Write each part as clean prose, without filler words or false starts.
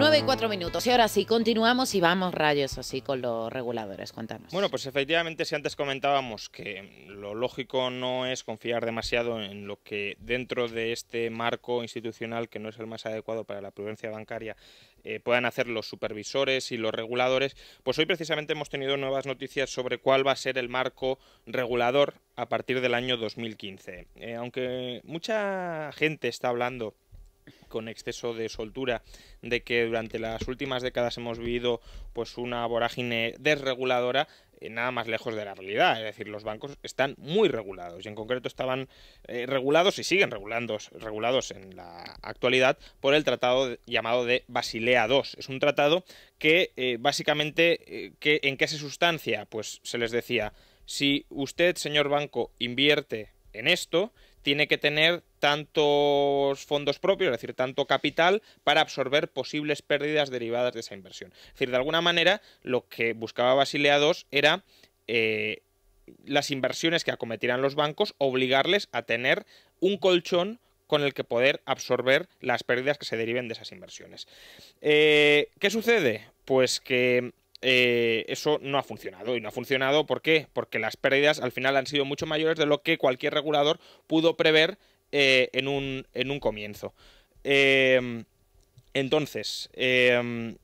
9 y 4 minutos. Y ahora sí, continuamos y vamos rayos así con los reguladores. Cuéntanos. Bueno, pues efectivamente, si antes comentábamos que lo lógico no es confiar demasiado en lo que dentro de este marco institucional, que no es el más adecuado para la prudencia bancaria, puedan hacer los supervisores y los reguladores, pues hoy precisamente hemos tenido nuevas noticias sobre cuál va a ser el marco regulador a partir del año 2015. Aunque mucha gente está hablando con exceso de soltura de que durante las últimas décadas hemos vivido pues una vorágine desreguladora, nada más lejos de la realidad. Es decir, los bancos están muy regulados y en concreto estaban regulados y siguen regulados en la actualidad por el tratado llamado de Basilea II. Es un tratado que básicamente ¿en qué se sustancia? Pues se les decía, si usted, señor banco, invierte en esto, tiene que tener tantos fondos propios, es decir, tanto capital para absorber posibles pérdidas derivadas de esa inversión. Es decir, de alguna manera, lo que buscaba Basilea II era las inversiones que acometieran los bancos, obligarles a tener un colchón con el que poder absorber las pérdidas que se deriven de esas inversiones. ¿Qué sucede? Pues que eso no ha funcionado. ¿Y no ha funcionado por qué? Porque las pérdidas al final han sido mucho mayores de lo que cualquier regulador pudo prever en un comienzo. Entonces, ¿el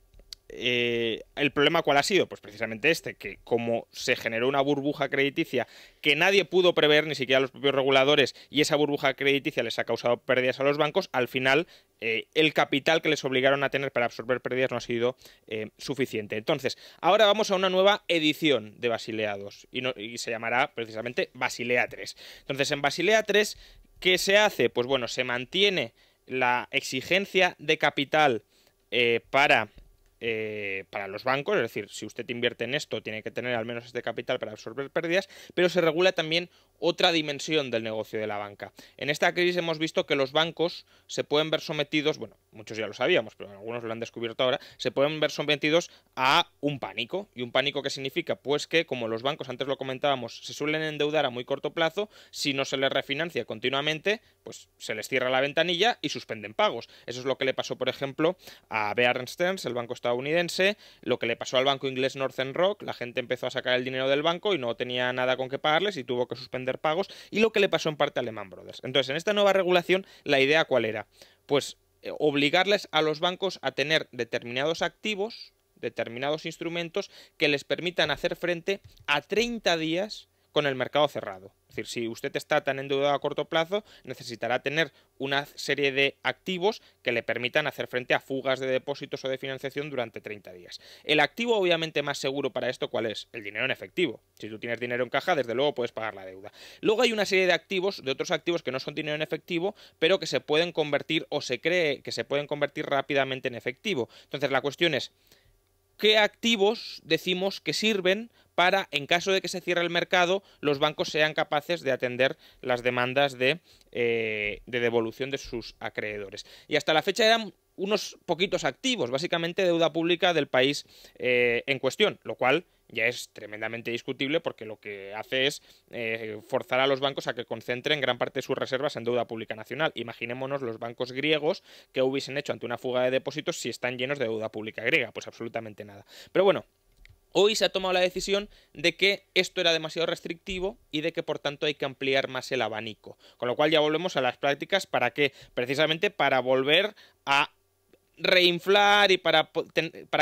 problema cuál ha sido? Pues precisamente este, que como se generó una burbuja crediticia que nadie pudo prever, ni siquiera los propios reguladores, y esa burbuja crediticia les ha causado pérdidas a los bancos, al final el capital que les obligaron a tener para absorber pérdidas no ha sido suficiente. Entonces, ahora vamos a una nueva edición de Basilea II y se llamará precisamente Basilea III. Entonces, en Basilea III, ¿qué se hace? Pues bueno, se mantiene la exigencia de capital para los bancos, es decir, si usted invierte en esto tiene que tener al menos este capital para absorber pérdidas, pero se regula también otra dimensión del negocio de la banca. En esta crisis hemos visto que los bancos se pueden ver sometidos, bueno, muchos ya lo sabíamos, pero algunos lo han descubierto ahora, se pueden ver sometidos a un pánico. ¿Y un pánico qué significa? Pues que, como los bancos, antes lo comentábamos, se suelen endeudar a muy corto plazo, si no se les refinancia continuamente, pues se les cierra la ventanilla y suspenden pagos. Eso es lo que le pasó, por ejemplo, a Bear Stearns, el banco estadounidense, lo que le pasó al banco inglés Northern Rock. La gente empezó a sacar el dinero del banco y no tenía nada con qué pagarles y tuvo que suspender pagos, y lo que le pasó en parte a Lehman Brothers. Entonces, en esta nueva regulación, ¿la idea cuál era? Pues obligarles a los bancos a tener determinados activos, determinados instrumentos que les permitan hacer frente a 30 días con el mercado cerrado. Es decir, si usted está tan endeudado a corto plazo, necesitará tener una serie de activos que le permitan hacer frente a fugas de depósitos o de financiación durante 30 días. El activo obviamente más seguro para esto, ¿cuál es? El dinero en efectivo. Si tú tienes dinero en caja, desde luego puedes pagar la deuda. Luego hay una serie de activos, de otros activos que no son dinero en efectivo, pero que se pueden convertir, o se cree que se pueden convertir rápidamente en efectivo. Entonces la cuestión es, ¿qué activos decimos que sirven para, en caso de que se cierre el mercado, los bancos sean capaces de atender las demandas de devolución de sus acreedores? Y hasta la fecha eran unos poquitos activos, básicamente deuda pública del país en cuestión, lo cual ya es tremendamente discutible porque lo que hace es forzar a los bancos a que concentren gran parte de sus reservas en deuda pública nacional. Imaginémonos los bancos griegos que hubiesen hecho ante una fuga de depósitos si están llenos de deuda pública griega, pues absolutamente nada. Pero bueno, hoy se ha tomado la decisión de que esto era demasiado restrictivo y de que por tanto hay que ampliar más el abanico. Con lo cual ya volvemos a las prácticas. ¿Para qué? Precisamente para volver a reinflar y para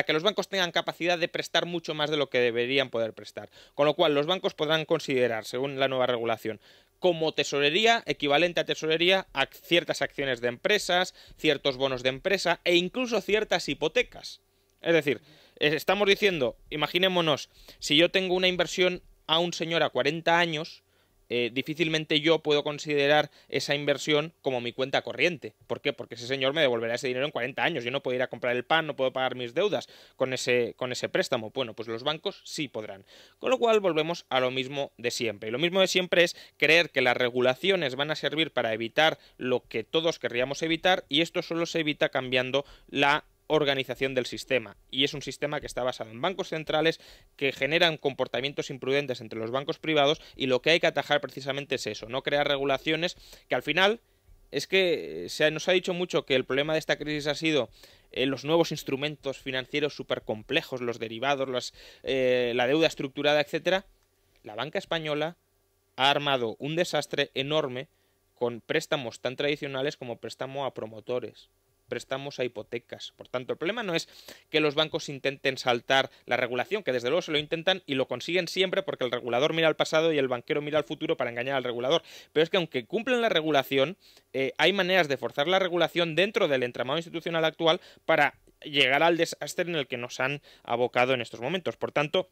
que los bancos tengan capacidad de prestar mucho más de lo que deberían poder prestar. Con lo cual los bancos podrán considerar, según la nueva regulación, como tesorería, equivalente a tesorería, a ciertas acciones de empresas, ciertos bonos de empresa e incluso ciertas hipotecas. Es decir, estamos diciendo, imaginémonos, si yo tengo una inversión a un señor a 40 años, difícilmente yo puedo considerar esa inversión como mi cuenta corriente. ¿Por qué? Porque ese señor me devolverá ese dinero en 40 años. Yo no puedo ir a comprar el pan, no puedo pagar mis deudas con ese préstamo. Bueno, pues los bancos sí podrán. Con lo cual volvemos a lo mismo de siempre. Y lo mismo de siempre es creer que las regulaciones van a servir para evitar lo que todos querríamos evitar, y esto solo se evita cambiando la organización del sistema, y es un sistema que está basado en bancos centrales que generan comportamientos imprudentes entre los bancos privados, y lo que hay que atajar precisamente es eso, no crear regulaciones que al final es que nos ha dicho mucho que el problema de esta crisis ha sido los nuevos instrumentos financieros súper complejos, los derivados, la deuda estructurada, etcétera. La banca española ha armado un desastre enorme con préstamos tan tradicionales como préstamo a promotores, préstamos a hipotecas. Por tanto, el problema no es que los bancos intenten saltar la regulación, que desde luego se lo intentan y lo consiguen siempre porque el regulador mira al pasado y el banquero mira al futuro para engañar al regulador. Pero es que aunque cumplen la regulación, hay maneras de forzar la regulación dentro del entramado institucional actual para llegar al desastre en el que nos han abocado en estos momentos. Por tanto,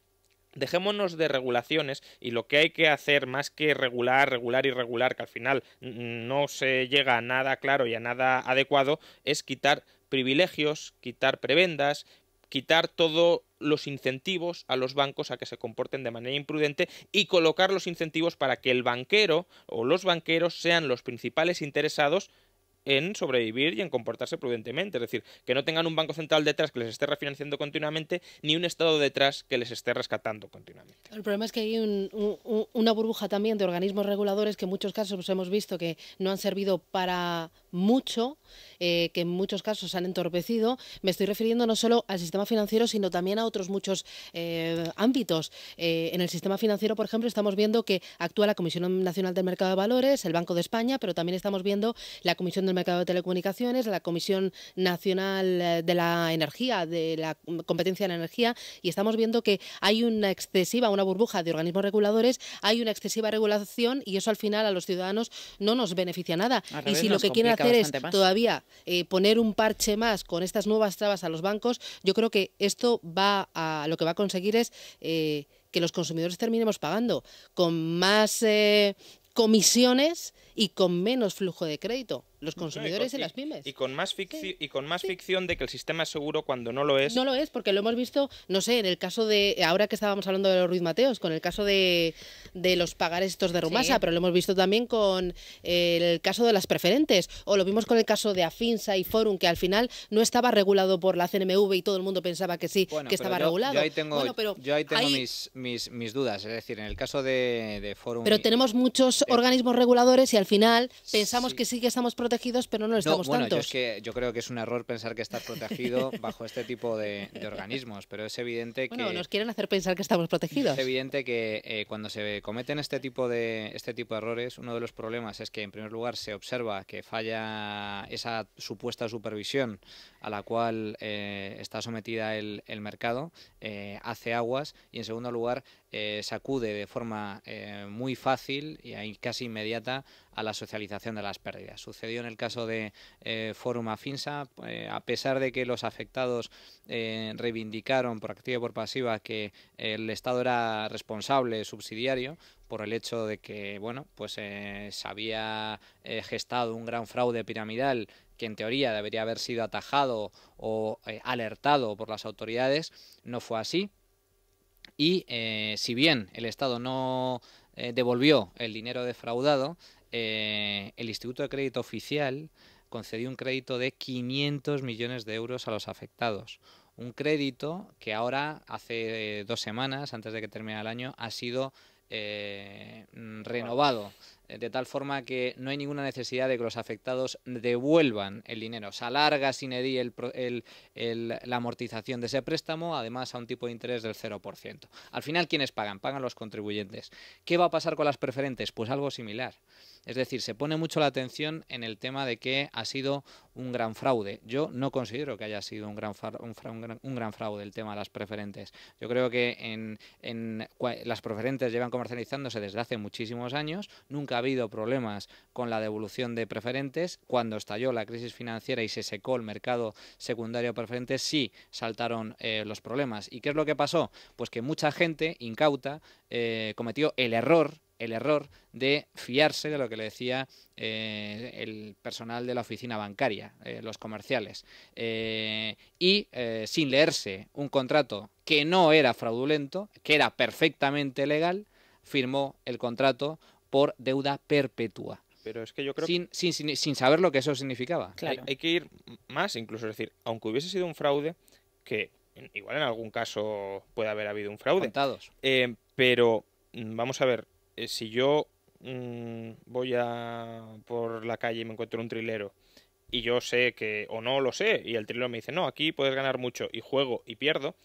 dejémonos de regulaciones y lo que hay que hacer más que regular, regular y regular, que al final no se llega a nada claro y a nada adecuado, es quitar privilegios, quitar prebendas, quitar todos los incentivos a los bancos a que se comporten de manera imprudente y colocar los incentivos para que el banquero o los banqueros sean los principales interesados en sobrevivir y en comportarse prudentemente. Es decir, que no tengan un banco central detrás que les esté refinanciando continuamente, ni un Estado detrás que les esté rescatando continuamente. El problema es que hay una burbuja también de organismos reguladores que en muchos casos pues, hemos visto que no han servido para mucho, que en muchos casos han entorpecido. Me estoy refiriendo no solo al sistema financiero, sino también a otros muchos ámbitos. En el sistema financiero, por ejemplo, estamos viendo que actúa la Comisión Nacional del Mercado de Valores, el Banco de España, pero también estamos viendo la Comisión del Mercado de Telecomunicaciones, la Comisión Nacional de la Energía, de la Competencia de la Energía, y estamos viendo que hay una burbuja de organismos reguladores, hay una excesiva regulación y eso al final a los ciudadanos no nos beneficia nada. Y si lo que quieren hacer es todavía poner un parche más con estas nuevas trabas a los bancos, yo creo que esto lo que va a conseguir es que los consumidores terminemos pagando con más comisiones y con menos flujo de crédito. Los consumidores y las pymes. Y con más ficción de que el sistema es seguro cuando no lo es. No lo es, porque lo hemos visto, no sé, en el caso de, ahora que estábamos hablando de los Ruiz Mateos, con el caso de los pagares estos de Rumasa, pero lo hemos visto también con el caso de las preferentes, o lo vimos con el caso de Afinsa y Forum, que al final no estaba regulado por la CNMV y todo el mundo pensaba que sí, que estaba regulado. Yo ahí tengo mis dudas, es decir, en el caso de Forum... Pero tenemos muchos organismos reguladores y al final pensamos que sí que estamos protegidos, pero no lo estamos tantos. Yo creo que es un error pensar que estás protegido bajo este tipo de organismos, pero es evidente que... Bueno, nos quieren hacer pensar que estamos protegidos. Es evidente que cuando se cometen este tipo de errores, uno de los problemas es que, en primer lugar, se observa que falla esa supuesta supervisión a la cual está sometida el mercado, hace aguas, y en segundo lugar, sacude de forma muy fácil y ahí casi inmediata a la socialización de las pérdidas. Sucedió en el caso de Forum Afinsa, a pesar de que los afectados reivindicaron por activa y por pasiva que el Estado era responsable, subsidiario, por el hecho de que se había gestado un gran fraude piramidal que en teoría debería haber sido atajado o alertado por las autoridades, no fue así. Y si bien el Estado no devolvió el dinero defraudado, el Instituto de Crédito Oficial concedió un crédito de 500 millones de euros a los afectados. Un crédito que ahora, hace 2 semanas, antes de que termine el año, ha sido renovado, de tal forma que no hay ninguna necesidad de que los afectados devuelvan el dinero. Se alarga sin edie la amortización de ese préstamo, además a un tipo de interés del 0%. Al final, ¿quiénes pagan? Pagan los contribuyentes. ¿Qué va a pasar con las preferentes? Pues algo similar. Es decir, se pone mucho la atención en el tema de que ha sido un gran fraude. Yo no considero que haya sido un gran fraude el tema de las preferentes. Yo creo que las preferentes llevan comercializándose desde hace muchísimos años. Nunca ha habido problemas con la devolución de preferentes. Cuando estalló la crisis financiera y se secó el mercado secundario de preferentes, sí saltaron los problemas. ¿Y qué es lo que pasó? Pues que mucha gente incauta cometió el error de fiarse de lo que le decía el personal de la oficina bancaria, los comerciales, y sin leerse un contrato que no era fraudulento, que era perfectamente legal, firmó el contrato por deuda perpetua. Pero es que yo creo sin saber lo que eso significaba. Claro. Hay que ir más incluso, es decir, aunque hubiese sido un fraude, que igual en algún caso puede haber habido un fraude. Contados. Pero vamos a ver, si yo voy por la calle y me encuentro un trilero y yo sé que, o no lo sé, y el trilero me dice, no, aquí puedes ganar mucho, y juego y pierdo,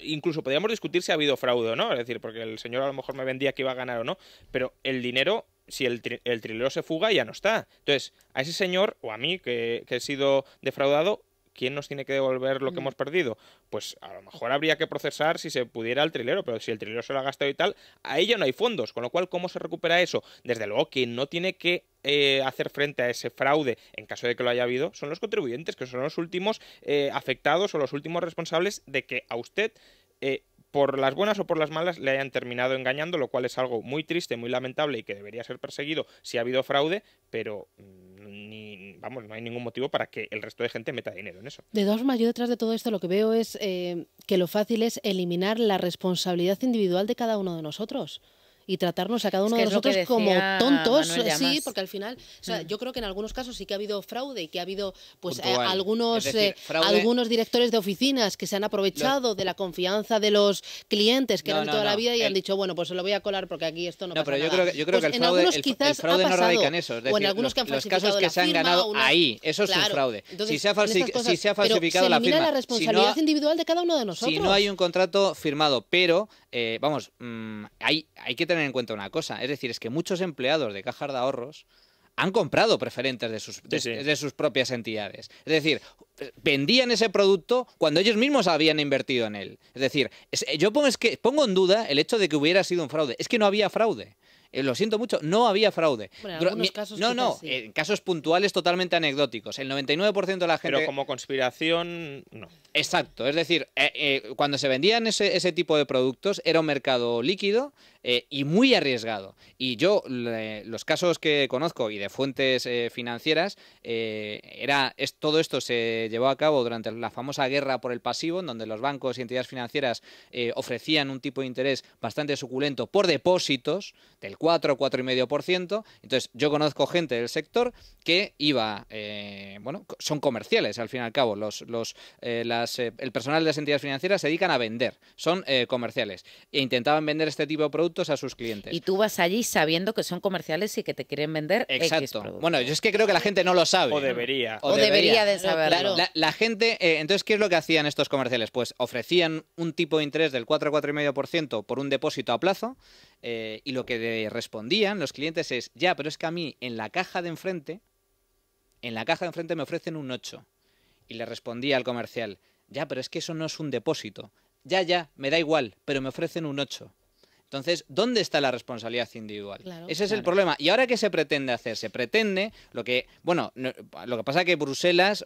incluso podríamos discutir si ha habido fraude o no, es decir, porque el señor a lo mejor me vendía que iba a ganar o no, pero el dinero, si el trilero se fuga, ya no está. Entonces, a ese señor, o a mí, que he sido defraudado, ¿quién nos tiene que devolver lo que hemos perdido? Pues a lo mejor habría que procesar si se pudiera al trilero, pero si el trilero se lo ha gastado y tal, a ella no hay fondos, con lo cual, ¿cómo se recupera eso? Desde luego, quien no tiene que hacer frente a ese fraude, en caso de que lo haya habido, son los contribuyentes, que son los últimos afectados o los últimos responsables de que a usted, por las buenas o por las malas, le hayan terminado engañando, lo cual es algo muy triste, muy lamentable y que debería ser perseguido si ha habido fraude, pero no hay ningún motivo para que el resto de gente meta dinero en eso. De todas formas, yo detrás de todo esto lo que veo es que lo fácil es eliminar la responsabilidad individual de cada uno de nosotros y tratarnos a cada uno de nosotros como tontos, sí, porque al final, o sea, yo creo que en algunos casos sí que ha habido fraude y que ha habido pues algunos algunos directores de oficinas que se han aprovechado de la confianza de los clientes que eran toda la vida y han dicho, bueno, pues se lo voy a colar porque aquí esto no pasa nada. Yo creo pues que el fraude no radica en eso, es decir, los casos que se han ganado ahí, eso es un fraude. Entonces, si se ha falsificado la firma, la responsabilidad individual de cada uno de nosotros. Si no hay un contrato firmado, pero hay que tener en cuenta una cosa, es decir, es que muchos empleados de cajas de ahorros han comprado preferentes de sus propias entidades. Es decir, vendían ese producto cuando ellos mismos habían invertido en él. Es decir, yo pongo en duda el hecho de que hubiera sido un fraude. Es que no había fraude. Lo siento mucho, no había fraude. Bueno, en algunos casos sí. En casos puntuales totalmente anecdóticos. El 99% de la gente... Pero como conspiración, no. Exacto, es decir, cuando se vendían ese tipo de productos era un mercado líquido y muy arriesgado. Y yo, los casos que conozco y de fuentes financieras, todo esto se llevó a cabo durante la famosa guerra por el pasivo, en donde los bancos y entidades financieras ofrecían un tipo de interés bastante suculento por depósitos del 4,5%. Entonces, yo conozco gente del sector que iba, son comerciales al fin y al cabo. El personal de las entidades financieras se dedican a vender, son comerciales e intentaban vender este tipo de productos a sus clientes. Y tú vas allí sabiendo que son comerciales y que te quieren vender X productos. Bueno, yo es que creo que la gente no lo sabe. O debería. O debería de saberlo. Claro. La gente, entonces, ¿qué es lo que hacían estos comerciales? Pues ofrecían un tipo de interés del 4,5% por un depósito a plazo y lo que respondían los clientes es, ya, pero es que a mí en la caja de enfrente me ofrecen un 8%. Y le respondía al comercial, ya, pero es que eso no es un depósito. Ya, me da igual, pero me ofrecen un 8%. Entonces, ¿dónde está la responsabilidad individual? Ese es el problema. ¿Y ahora qué se pretende hacer? Se pretende lo que pasa es que Bruselas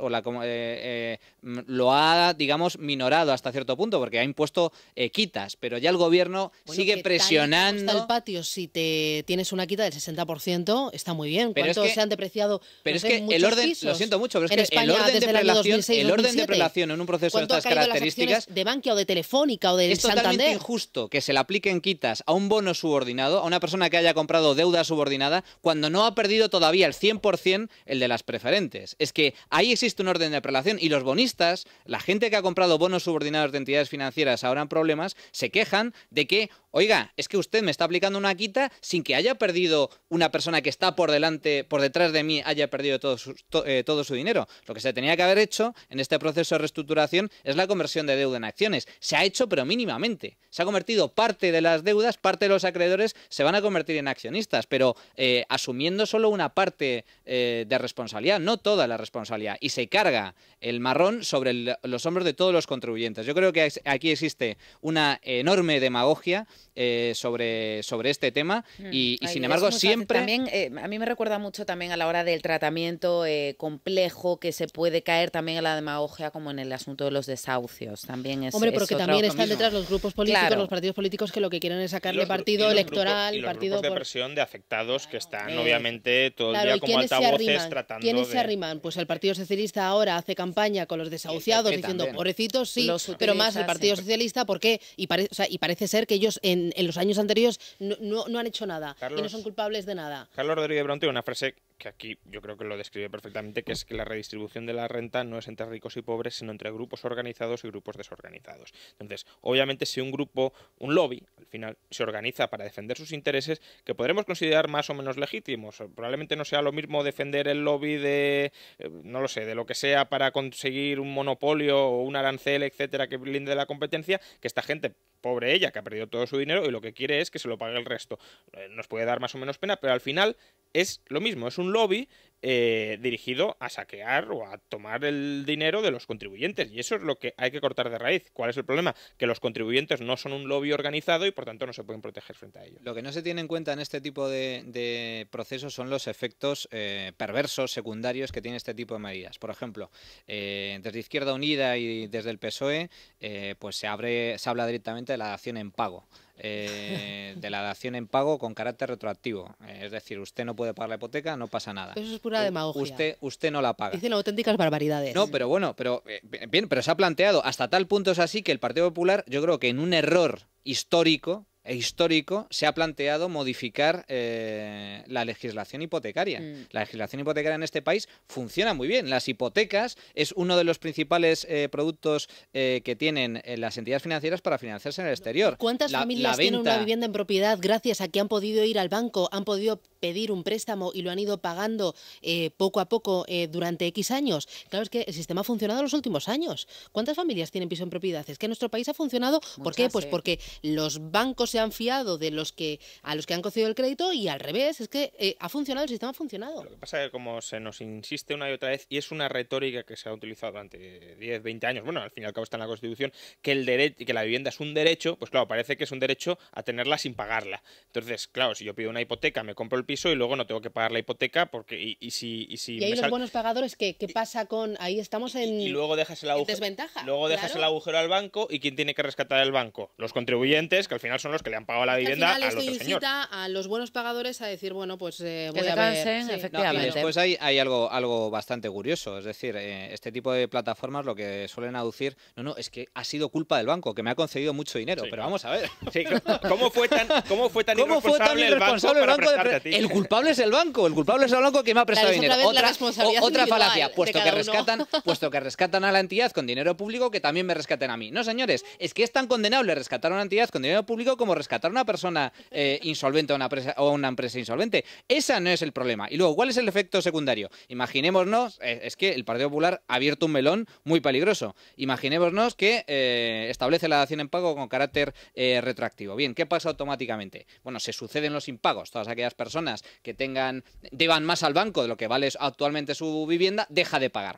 lo ha, digamos, minorado hasta cierto punto, porque ha impuesto quitas, pero ya el gobierno sigue presionando. Está el patio, si te tienes una quita del 60%, está muy bien. ¿Cuánto se han depreciado? Pero es que el orden, pisos? Lo siento mucho, pero es en que España, el orden de prelación en un proceso de estas características de Bankia o de Telefónica o de Santander. Es totalmente injusto que se le apliquen quitas a un bono subordinado, a una persona que haya comprado deuda subordinada, cuando no ha perdido todavía el 100% el de las preferentes. Es que ahí existe un orden de prelación y los bonistas, la gente que ha comprado bonos subordinados de entidades financieras ahora en problemas, se quejan de que, oiga, es que usted me está aplicando una quita sin que haya perdido una persona que está por detrás de mí, haya perdido todo su dinero. Lo que se tenía que haber hecho en este proceso de reestructuración es la conversión de deuda en acciones. Se ha hecho, pero mínimamente. Se ha convertido parte de las deudas, parte de los acreedores se van a convertir en accionistas, pero asumiendo solo una parte de responsabilidad, no toda la responsabilidad. Y se carga el marrón sobre los hombros de todos los contribuyentes. Yo creo que aquí existe una enorme demagogia sobre este tema y sin embargo siempre... También, a mí me recuerda mucho también a la hora del tratamiento complejo que se puede caer también en la demagogia como en el asunto de los desahucios. También es, Hombre, porque también están mismo. Detrás los grupos políticos, los partidos políticos que lo que quieren es sacarle partido electoral. Y los grupos de presión de afectados que están obviamente todo el día como altavoces tratando ¿Quiénes se arriman? Pues el Partido Socialista ahora hace campaña con los desahuciados diciendo, pobrecitos, sí, pero más el Partido Socialista, ¿por qué? Y parece ser que ellos en los años anteriores no han hecho nada y no son culpables de nada. Carlos Rodríguez Brown tiene una frase que aquí yo creo que lo describe perfectamente, que es que la redistribución de la renta no es entre ricos y pobres, sino entre grupos organizados y grupos desorganizados. Entonces, obviamente, si un lobby, al final, se organiza para defender sus intereses, que podremos considerar más o menos legítimos, probablemente no sea lo mismo defender el lobby de, no lo sé, de lo que sea para conseguir un monopolio o un arancel, etcétera, que blinde la competencia, que esta gente, pobre ella, que ha perdido todo su dinero y lo que quiere es que se lo pague el resto. Nos puede dar más o menos pena, pero al final es lo mismo, es un lobby dirigido a saquear o a tomar el dinero de los contribuyentes, y eso es lo que hay que cortar de raíz. ¿Cuál es el problema? Que los contribuyentes no son un lobby organizado y por tanto no se pueden proteger frente a ello. Lo que no se tiene en cuenta en este tipo de procesos son los efectos perversos, secundarios que tiene este tipo de medidas. Por ejemplo, desde Izquierda Unida y desde el PSOE pues se habla directamente de la dación en pago. De la dación en pago con carácter retroactivo. Es decir, usted no puede pagar la hipoteca, no pasa nada. Eso es pura demagogia. Usted no la paga. Dicen auténticas barbaridades. No, pero bueno, bien, pero se ha planteado hasta tal punto es así que el Partido Popular, yo creo que en un error histórico se ha planteado modificar la legislación hipotecaria. La legislación hipotecaria en este país funciona muy bien. Las hipotecas es uno de los principales productos que tienen las entidades financieras para financiarse en el exterior. ¿Cuántas familias tienen una vivienda en propiedad gracias a que han podido ir al banco, han podido pedir un préstamo y lo han ido pagando poco a poco durante X años? Claro, es que el sistema ha funcionado en los últimos años. ¿Cuántas familias tienen piso en propiedad? Es que nuestro país ha funcionado. ¿Por qué? Pues porque los bancos se han fiado de a los que han concedido el crédito y al revés. Es que ha funcionado, el sistema ha funcionado. Lo que pasa es que como se nos insiste una y otra vez, y es una retórica que se ha utilizado durante 10, 20 años, bueno, al fin y al cabo está en la Constitución, que la vivienda es un derecho, pues claro, parece que es un derecho a tenerla sin pagarla. Entonces, claro, si yo pido una hipoteca, me compro el piso y luego no tengo que pagar la hipoteca porque y ahí los buenos pagadores, ¿qué pasa con...? Ahí estamos en luego dejas el agujero, desventaja. Luego dejas el agujero al banco, y ¿quién tiene que rescatar el banco? Los contribuyentes, que al final son los que le han pagado la vivienda al otro señor. Incita a los buenos pagadores a decir, bueno, pues voy a cansen, ver. efectivamente. Y después hay algo bastante curioso, es decir, este tipo de plataformas lo que suelen aducir, es que ha sido culpa del banco, que me ha concedido mucho dinero, pero vamos a ver. Sí, ¿Cómo fue tan irresponsable el banco para prestarte a ti? El culpable es el banco, que me ha prestado dinero. Otra falacia, puesto que rescatan a la entidad con dinero público, que también me rescaten a mí. No, señores, es que es tan condenable rescatar a una entidad con dinero público como rescatar a una persona insolvente o una empresa insolvente. Ese no es el problema. Y luego, ¿cuál es el efecto secundario? Imaginémonos, es que el Partido Popular ha abierto un melón muy peligroso. Imaginémonos que establece la dación en pago con carácter retroactivo. Bien, ¿qué pasa automáticamente? Bueno, se suceden los impagos. Todas aquellas personas que deban más al banco de lo que vale actualmente su vivienda,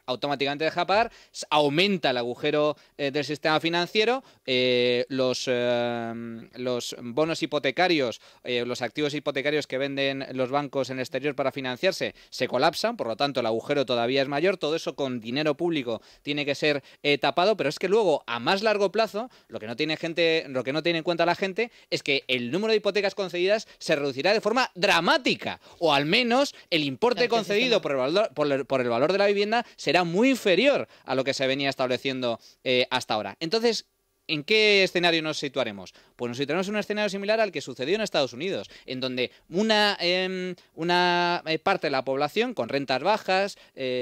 automáticamente deja de pagar, aumenta el agujero del sistema financiero, los bonos hipotecarios, los activos hipotecarios que venden los bancos en el exterior para financiarse se colapsan, por lo tanto el agujero todavía es mayor. Todo eso con dinero público tiene que ser tapado, pero es que luego a más largo plazo lo que no tiene en cuenta la gente es que el número de hipotecas concedidas se reducirá de forma dramática, o al menos el importe concedido por el valor de la vivienda será muy inferior a lo que se venía estableciendo hasta ahora. Entonces, ¿en qué escenario nos situaremos? Pues nos situaremos en un escenario similar al que sucedió en Estados Unidos, en donde una parte de la población con rentas bajas,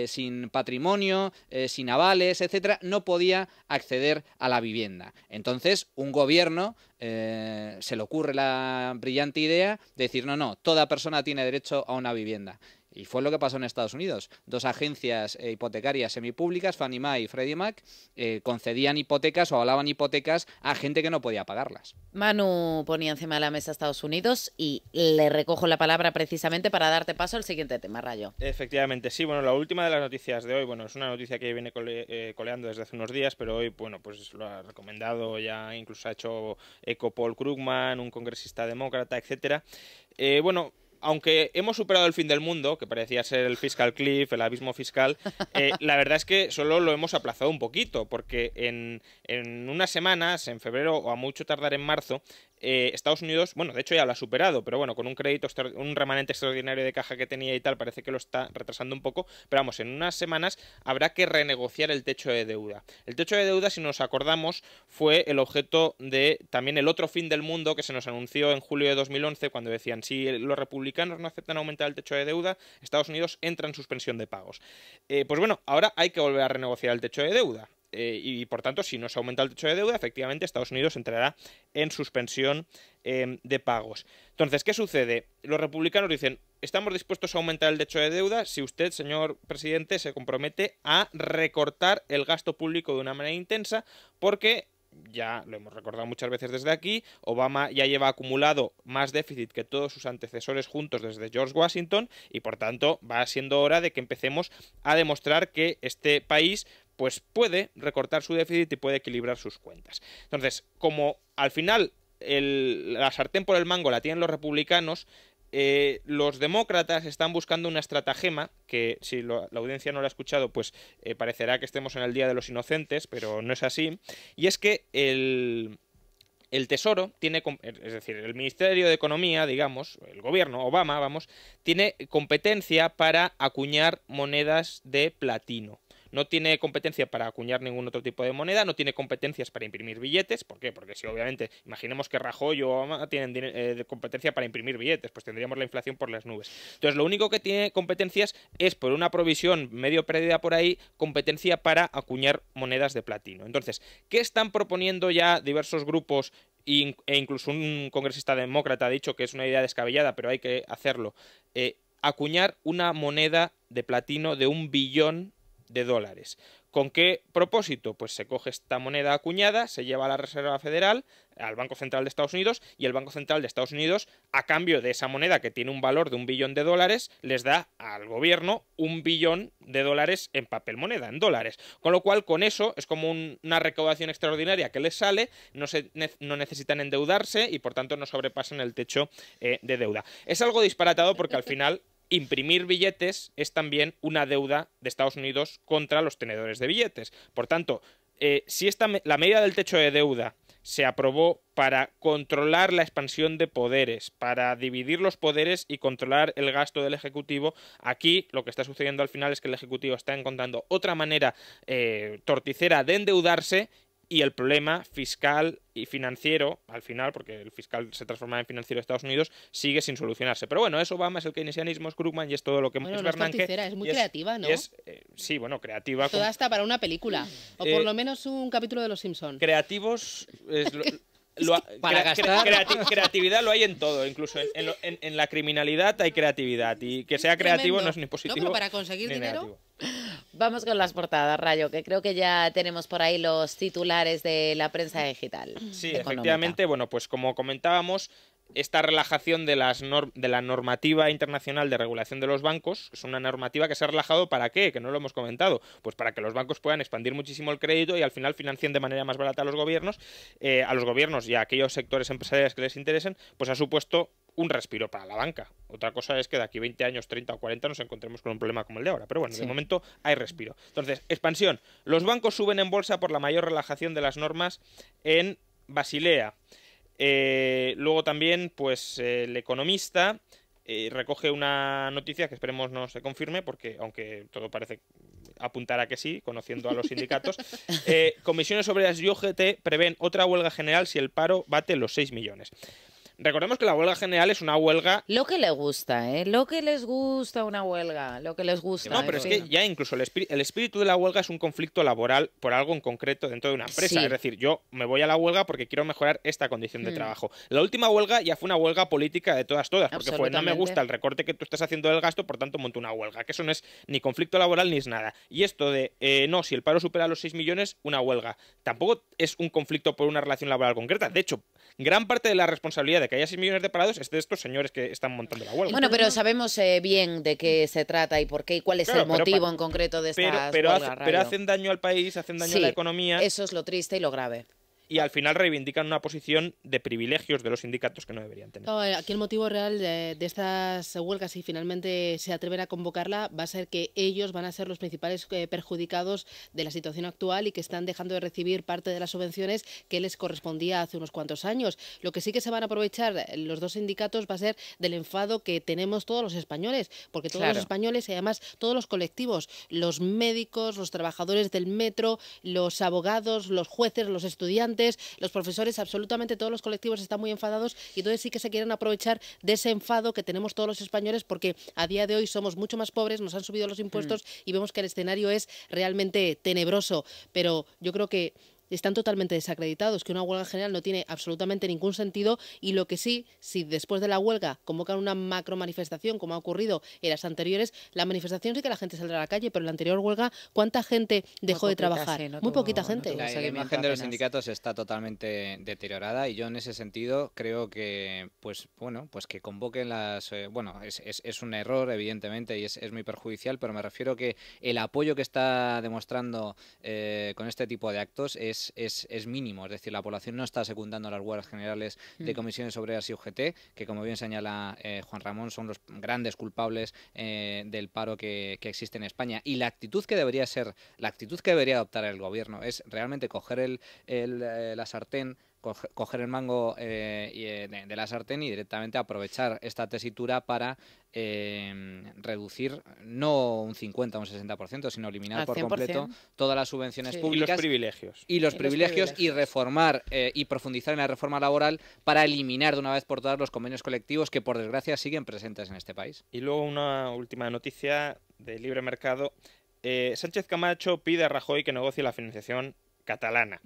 sin patrimonio, sin avales, etcétera, no podía acceder a la vivienda. Entonces, un gobierno se le ocurre la brillante idea de decir, no, toda persona tiene derecho a una vivienda. Y fue lo que pasó en Estados Unidos. Dos agencias hipotecarias semipúblicas, Fannie Mae y Freddie Mac, concedían hipotecas o avalaban hipotecas a gente que no podía pagarlas. Manu ponía encima de la mesa a Estados Unidos y le recojo la palabra precisamente para darte paso al siguiente tema, Rayo. Efectivamente, sí. Bueno, la última de las noticias de hoy, es una noticia que viene coleando desde hace unos días, pero hoy, pues lo ha recomendado, ya incluso ha hecho eco Paul Krugman, un congresista demócrata, etcétera. Aunque hemos superado el fin del mundo, que parecía ser el fiscal cliff, el abismo fiscal, la verdad es que solo lo hemos aplazado un poquito, porque en unas semanas, en febrero o a mucho tardar en marzo, Estados Unidos, bueno, de hecho ya lo ha superado, pero bueno, con un crédito, un remanente extraordinario de caja que tenía y tal, parece que lo está retrasando un poco, pero vamos, en unas semanas habrá que renegociar el techo de deuda. El techo de deuda, si nos acordamos, fue el objeto de también el otro fin del mundo que se nos anunció en julio de 2011, cuando decían, si los republicanos no aceptan aumentar el techo de deuda, Estados Unidos entra en suspensión de pagos. Pues bueno, ahora hay que volver a renegociar el techo de deuda. Y por tanto, si no se aumenta el techo de deuda, efectivamente Estados Unidos entrará en suspensión de pagos. Entonces, ¿qué sucede? Los republicanos dicen, estamos dispuestos a aumentar el techo de deuda si usted, señor presidente, se compromete a recortar el gasto público de una manera intensa, porque ya lo hemos recordado muchas veces desde aquí, Obama ya lleva acumulado más déficit que todos sus antecesores juntos desde George Washington, y por tanto va siendo hora de que empecemos a demostrar que este país pues puede recortar su déficit y puede equilibrar sus cuentas. Entonces, como al final la sartén por el mango la tienen los republicanos, los demócratas están buscando una estratagema que, si la audiencia no la ha escuchado, pues parecerá que estemos en el Día de los Inocentes, pero no es así, y es que el Tesoro tiene, es decir, el Ministerio de Economía, digamos, el gobierno, Obama, vamos, tiene competencia para acuñar monedas de platino. No tiene competencia para acuñar ningún otro tipo de moneda, no tiene competencias para imprimir billetes. ¿Por qué? Porque si obviamente, imaginemos que Rajoy o Obama tienen competencia para imprimir billetes, pues tendríamos la inflación por las nubes. Entonces, lo único que tiene competencias es, por una provisión medio perdida por ahí, competencia para acuñar monedas de platino. Entonces, ¿qué están proponiendo ya diversos grupos? E incluso un congresista demócrata ha dicho que es una idea descabellada, pero hay que hacerlo. Acuñar una moneda de platino de $1 billón. ¿Con qué propósito? Pues se coge esta moneda acuñada, se lleva a la Reserva Federal, al Banco Central de Estados Unidos, y el Banco Central de Estados Unidos, a cambio de esa moneda que tiene un valor de $1 billón, les da al gobierno $1 billón en papel moneda, en dólares. Con lo cual, con eso es como una recaudación extraordinaria que les sale, no necesitan endeudarse y por tanto no sobrepasan el techo de deuda. Es algo disparatado porque al final imprimir billetes es también una deuda de Estados Unidos contra los tenedores de billetes. Por tanto, si la medida del techo de deuda se aprobó para controlar la expansión de poderes, para dividir los poderes y controlar el gasto del Ejecutivo, aquí lo que está sucediendo al final es que el Ejecutivo está encontrando otra manera torticera de endeudarse, y el problema fiscal y financiero, al final, porque el fiscal se transforma en financiero de Estados Unidos, sigue sin solucionarse. Pero bueno, es Obama, es el keynesianismo, es Krugman y es todo lo que bueno, es no Bernanke. Es muy creativa, ¿no? Sí, bueno, creativa. Toda hasta para una película, o por lo menos un capítulo de Los Simpson. Creativos... Creatividad lo hay en todo, incluso en la criminalidad hay creatividad, y que sea creativo no es ni positivo. No, pero para conseguir dinero. Negativo. Vamos con las portadas, Rayo, que creo que ya tenemos por ahí los titulares de la prensa digital. Sí, económica. efectivamente, bueno, pues como comentábamos, esta relajación de la normativa internacional de regulación de los bancos es una normativa que se ha relajado. ¿Para qué? Que no lo hemos comentado. Pues para que los bancos puedan expandir muchísimo el crédito y al final financien de manera más barata a los gobiernos y a aquellos sectores empresariales que les interesen, pues ha supuesto un respiro para la banca. Otra cosa es que de aquí 20 años, 30 o 40 nos encontremos con un problema como el de ahora. Pero bueno, de momento hay respiro. Entonces, expansión. Los bancos suben en bolsa por la mayor relajación de las normas en Basilea. Luego también, pues, el Economista recoge una noticia que esperemos no se confirme, porque aunque todo parece apuntar a que sí, conociendo a los sindicatos, Comisiones Obreras y UGT prevén otra huelga general si el paro bate los 6 millones. Recordemos que la huelga general es una huelga... Lo que le gusta, ¿eh? Lo que les gusta una huelga, lo que les gusta. No, pero es que ya incluso el espíritu de la huelga es un conflicto laboral por algo en concreto dentro de una empresa. Sí. Es decir, yo me voy a la huelga porque quiero mejorar esta condición de trabajo. La última huelga ya fue una huelga política de todas, porque fue, no me gusta el recorte que tú estás haciendo del gasto, por tanto monto una huelga. Que eso no es ni conflicto laboral ni es nada. Y esto de, no, si el paro supera los 6 millones, una huelga. Tampoco es un conflicto por una relación laboral concreta. De hecho, gran parte de la responsabilidad de que haya 6 millones de parados es de estos señores que están montando la huelga. Bueno, pero sabemos bien de qué se trata y por qué y cuál es el motivo en concreto de estas huelgas, pero hacen daño al país, hacen daño a la economía. Eso es lo triste y lo grave. y al final reivindican una posición de privilegios de los sindicatos que no deberían tener. Claro, aquí el motivo real de estas huelgas, si finalmente se atreven a convocarla, va a ser que ellos van a ser los principales perjudicados de la situación actual y que están dejando de recibir parte de las subvenciones que les correspondía hace unos cuantos años. Lo que sí que se van a aprovechar los dos sindicatos va a ser del enfado que tenemos todos los españoles, porque todos los españoles y además todos los colectivos, los médicos, los trabajadores del metro, los abogados, los jueces, los estudiantes, los profesores, absolutamente todos los colectivos están muy enfadados y entonces sí que se quieren aprovechar de ese enfado que tenemos todos los españoles porque a día de hoy somos mucho más pobres, nos han subido los impuestos y vemos que el escenario es realmente tenebroso, pero yo creo que están totalmente desacreditados, que una huelga general no tiene absolutamente ningún sentido y lo que sí, si después de la huelga convocan una macro manifestación, como ha ocurrido en las anteriores, la manifestación sí que la gente saldrá a la calle, pero en la anterior huelga, ¿cuánta gente dejó de trabajar? Sí, muy poquita gente. La imagen de los sindicatos está totalmente deteriorada y yo en ese sentido creo que, pues que convoquen las... es un error, evidentemente, y es muy perjudicial, pero me refiero que el apoyo que está demostrando con este tipo de actos es mínimo, es decir, la población no está secundando las huelgas generales de comisiones obreras y UGT, que como bien señala Juan Ramón, son los grandes culpables del paro que existe en España. Y la actitud que debería adoptar el gobierno es realmente coger la sartén, coger el mango de la sartén y directamente aprovechar esta tesitura para reducir no un 50 o un 60%, sino eliminar por completo todas las subvenciones públicas y los privilegios y reformar y profundizar en la reforma laboral para eliminar de una vez por todas los convenios colectivos que por desgracia siguen presentes en este país. Y luego una última noticia de libre mercado. Sánchez Camacho pide a Rajoy que negocie la financiación catalana.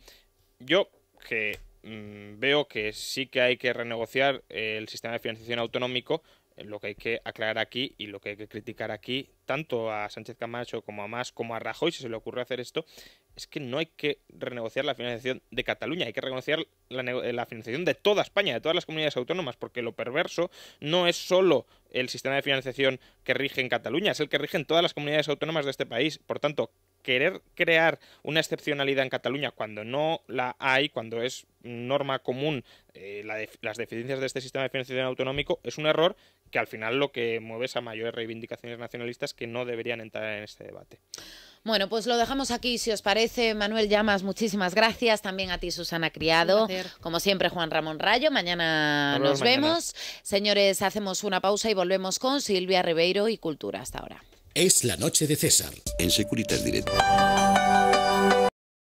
Yo que veo que sí que hay que renegociar el sistema de financiación autonómico. Lo que hay que aclarar aquí y lo que hay que criticar aquí, tanto a Sánchez Camacho como a Mas, como a Rajoy, si se le ocurre hacer esto, es que no hay que renegociar la financiación de Cataluña, hay que renegociar la financiación de toda España, de todas las comunidades autónomas, porque lo perverso no es solo el sistema de financiación que rige en Cataluña, es el que rige en todas las comunidades autónomas de este país. Por tanto, querer crear una excepcionalidad en Cataluña cuando no la hay, cuando es norma común las deficiencias de este sistema de financiación autonómico, es un error que al final lo que mueve es a mayores reivindicaciones nacionalistas que no deberían entrar en este debate. Bueno, pues lo dejamos aquí, si os parece. Manuel Llamas, muchísimas gracias. También a ti, Susana Criado. Como siempre, Juan Ramón Rayo. Mañana nos vemos. Señores, hacemos una pausa y volvemos con Silvia Ribeiro y Cultura. Hasta ahora. Es la noche de César. En Securitas Direct.